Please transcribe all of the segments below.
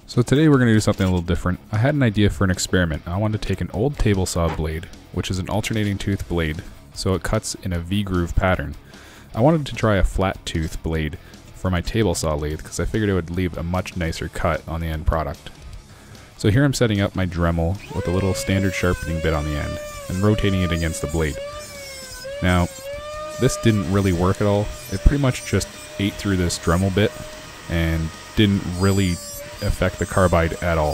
So today we're going to do something a little different. I had an idea for an experiment. I wanted to take an old table saw blade, which is an alternating tooth blade, so it cuts in a V-groove pattern. I wanted to try a flat tooth blade for my table saw lathe because I figured it would leave a much nicer cut on the end product. So here I'm setting up my Dremel with a little standard sharpening bit on the end and rotating it against the blade. Now, this didn't really work at all. It pretty much just ate through this Dremel bit and didn't really affect the carbide at all.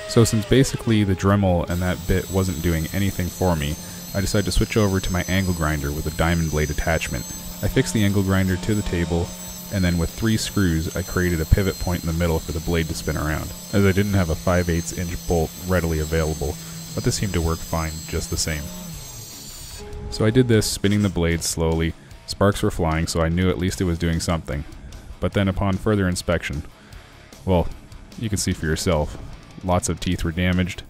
So since basically the Dremel and that bit wasn't doing anything for me, I decided to switch over to my angle grinder with a diamond blade attachment. I fixed the angle grinder to the table, and then with 3 screws I created a pivot point in the middle for the blade to spin around, as I didn't have a 5/8 inch bolt readily available, but this seemed to work fine just the same. So I did this, spinning the blade slowly. Sparks were flying, so I knew at least it was doing something. But then upon further inspection, well, you can see for yourself, lots of teeth were damaged.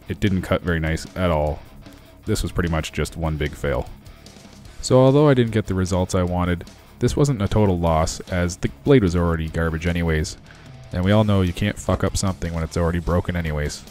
It didn't cut very nice at all. This was pretty much just one big fail. So although I didn't get the results I wanted, this wasn't a total loss, as the blade was already garbage anyways, and we all know you can't fuck up something when it's already broken anyways.